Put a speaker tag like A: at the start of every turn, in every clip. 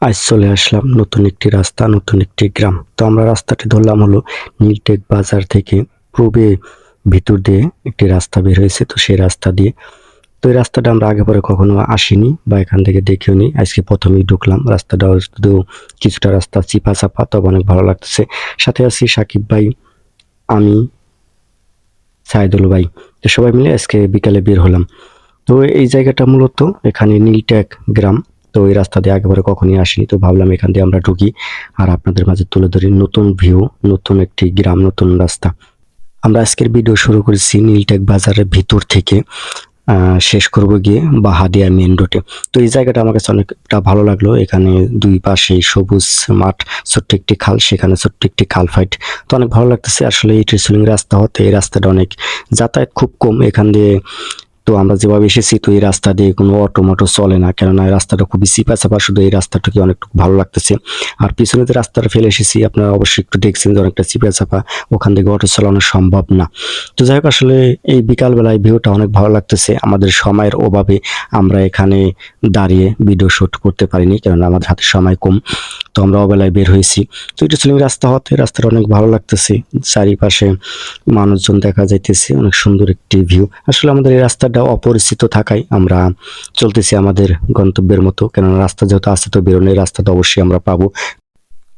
A: আজ চলে আসলাম নতুন একটি রাস্তা, নতুন একটি গ্রাম। তো আমরা রাস্তাটি ধরলাম হলো নীলটেক বাজার থেকে পূর্বে ভিতর দিয়ে একটি রাস্তা বের হয়েছে। তো সেই রাস্তা দিয়ে, তো এই রাস্তাটা আমরা আগে পরে কখনো আসিনি বা এখান থেকে দেখেও নি। আজকে প্রথমেই ঢুকলাম। রাস্তাটা শুধু কিছুটা রাস্তা চিপা চাপা, তবে অনেক ভালো লাগতেছে। সাথে আছি সাকিব ভাই, আমি, সাইদুল ভাই। তো সবাই মিলে আজকে বিকালে বের হলাম। তো এই জায়গাটা মূলত এখানে নীলটেক গ্রাম। তো এই রাস্তা দিয়ে একেবারে কখনই আসিনি, তো ভাবলাম এখান দিয়ে আমরা ঢুকি আর আপনাদের মাঝে তুলে ধরি নতুন ভিউ, নতুন একটি গ্রাম, নতুন রাস্তা। আমরা আজকের ভিডিও শুরু করেছি নীলটেক বাজারের ভিতর থেকে, শেষ করব গিয়ে বাহাদিয়া মেন রোডে। তো এই জায়গাটা আমার কাছে অনেকটা ভালো লাগলো। এখানে দুই পাশে সবুজ মাঠ, ছোট্ট একটি খাল, সেখানে ছোট্ট একটি খাল ফাইট। তো অনেক ভালো লাগতেছে আসলে। এই ট্রেসলিং রাস্তা হতে এই রাস্তাটা অনেক যাতায়াত খুব কম এখান দিয়ে। তো আমরা যেভাবে এসেছি, তো এই রাস্তা দিয়ে কোনো অটো মোটো চলে না, কেননা এই রাস্তাটা খুবই চিপা চাপা। শুধু এই রাস্তাটাকে অনেক ভালো লাগতেছে। আর পিছনে যে রাস্তাটা ফেলে এসেছি, আপনারা অবশ্যই একটু দেখছেন যে অনেকটা চিপা চাপা, ওখান থেকে অটো চালানো সম্ভব না। তো যাই হোক, আসলে এই বিকাল বেলায় ভিউটা অনেক ভালো লাগতেছে। আমাদের সময়ের অভাবে আমরা এখানে দাঁড়িয়ে ভিডিও শুট করতে পারিনি, কেননা আমাদের হাতে সময় কম। তো আমরা অবেলায় বের হয়েছি। তো এটা ছিল রাস্তা হতে, রাস্তাটা অনেক ভালো লাগতেছে। চারিপাশে মানুষজন দেখা যাইতেছে, অনেক সুন্দর একটি ভিউ। আসলে আমাদের এই রাস্তাটা অপরিচিত থাকায় আমরা চলতেছি আমাদের গন্তব্যের মতো, কেননা রাস্তা যেহেতু আছে, তো বেরোনোর রাস্তাটা অবশ্যই আমরা পাবো।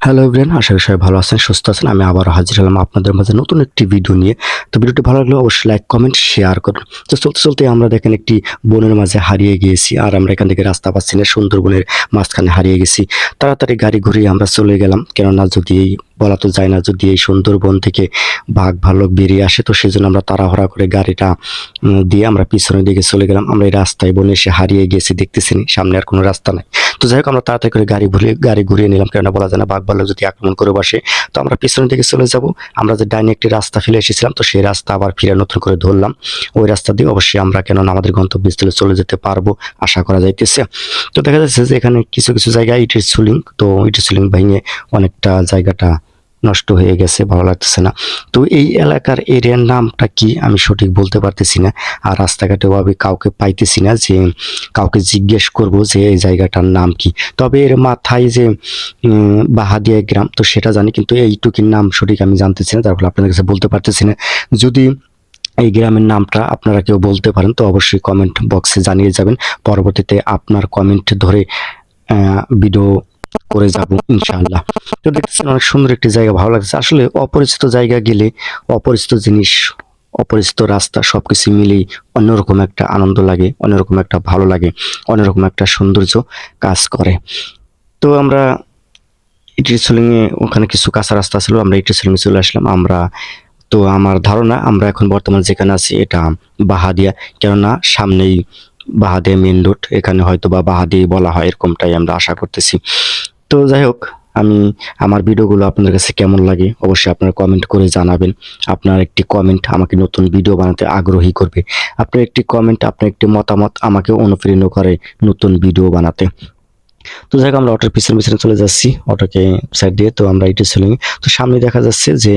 A: হ্যালো এভরিওয়ান, আশা করি সবাই ভালো আছেন, সুস্থ আছেন। আমি আবারও হাজির হলাম আপনাদের মাঝে নতুন একটি ভিডিও নিয়ে। তো ভিডিওটি ভালো লাগলে অবশ্যই লাইক, কমেন্ট, শেয়ার করুন। তো চলতে চলতে আমরা দেখেন একটি বনের মাঝে হারিয়ে গিয়েছি, আর আমরা এখান থেকে রাস্তা পাচ্ছি না, সুন্দরবনের মাঝখানে হারিয়ে গেছি। তাড়াতাড়ি গাড়ি ঘুরিয়ে আমরা চলে গেলাম, কেননা যদি এই বলা তো যায় না, যদি এই সুন্দরবন থেকে বাঘ ভাল্লুক বেরিয়ে আসে, তো সেজন্য আমরা তাড়াহুড়া করে গাড়িটা দিয়ে আমরা পিছনের দিকে চলে গেলাম। আমরা এই রাস্তায় বনে এসে হারিয়ে গেছি, দেখতেছি সামনে আর কোনো রাস্তা নাই। তো যাই হোক, আমরা তাড়াতাড়ি করে গাড়ি ঘুরিয়ে নিলাম, কেননা বলা যায় না বাঘ ভাল্লুক যদি আক্রমণ করে বসে। তো আমরা পিছনের দিকে চলে যাব। আমরা যে ডাইনে একটি রাস্তা ফেলে এসেছিলাম, তো সেই রাস্তা আবার ফিরে নতুন করে ধরলাম। ওই রাস্তা দিয়ে অবশ্যই আমরা কেননা আমাদের গন্তব্যস্থলে চলে যেতে পারবো আশা করা যাইতেছে। তো দেখা যাচ্ছে যে এখানে কিছু কিছু জায়গায় ইটের সুলিং, তো ইটের সুলিং ভেঙে অনেকটা জায়গাটা নষ্ট হয়ে গেছে, ভালো লাগতেছে না। তো এই এলাকার এরিয়ার নামটা কি আমি সঠিক বলতে পারতেছি না। আর রাস্তাঘাটে ওভাবে কাউকে পাইতেছি না যে কাউকে জিজ্ঞেস করব যে এই জায়গাটার নাম কি। তবে এর মাথায় যে বাহাদিয়া গ্রাম, তো সেটা জানি, কিন্তু এইটুকির নাম সঠিক আমি জানতেছি না, তার ফলে আপনাদের কাছে বলতে পারতেছি না। যদি এই গ্রামের নামটা আপনারা কেউ বলতে পারেন, তো অবশ্যই কমেন্ট বক্সে জানিয়ে যাবেন। পরবর্তীতে আপনার কমেন্ট ধরে ভিডিও করে যাব ইনশাআল্লাহ। তো দেখতেছেন অনেক সুন্দর একটি জায়গা, ভালো লাগছে। আসলে অপরিচিত জায়গা গেলে অপরিচিত জিনিস, অপরিচিত রাস্তা, সবকিছু মিলেই অন্যরকম একটা আনন্দ লাগে, অন্যরকম একটা ভালো লাগে, অন্যরকম একটা সৌন্দর্য কাজ করে। তো আমরা ইটিসলিং এ ওখানে কিছু কাঁচা রাস্তা ছিল, আমরা ইটিসলিং এ চলে আসলাম। আমরা, তো আমার ধারণা আমরা এখন বর্তমানে যেখানে আছি এটা বাহাদিয়া, কেননা সামনেই বাহাদিয়া মেন রোড, এখানে হয়তো বা বাহাদিয়া বলা হয়, এরকমটাই আমরা আশা করতেছি। তো যাই হোক, আমি আমার ভিডিওগুলো আপনাদের কাছে কেমন লাগে অবশ্যই আপনারা কমেন্ট করে জানাবেন। আপনার একটি কমেন্ট আমাকে নতুন ভিডিও বানাতে আগ্রহী করবে। আপনার একটি কমেন্ট, আপনার একটি মতামত আমাকে অনুপ্রেরণা করে নতুন ভিডিও বানাতে। তো যাই হোক, আমরা অটোর পিছনে পিছনে চলে যাচ্ছি, অটোকে সাইড দিয়ে। তো আমরা এটি চলে, তো সামনে দেখা যাচ্ছে যে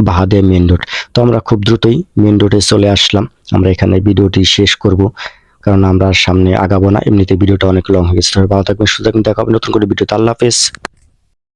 A: বাহাদিয়া মেন রোড। তো আমরা খুব দ্রুতই মেন রোডে চলে আসলাম। আমরা এখানে ভিডিওটি শেষ করব, কারণ আমরা সামনে আগাবো না, এমনিতে ভিডিওটা অনেক লং হয়ে গেছে। ভালো থাকবেন, সুস্থ থাকবেন, দেখা হবে নতুন করে ভিডিওতে। আল্লাহ হাফেজ।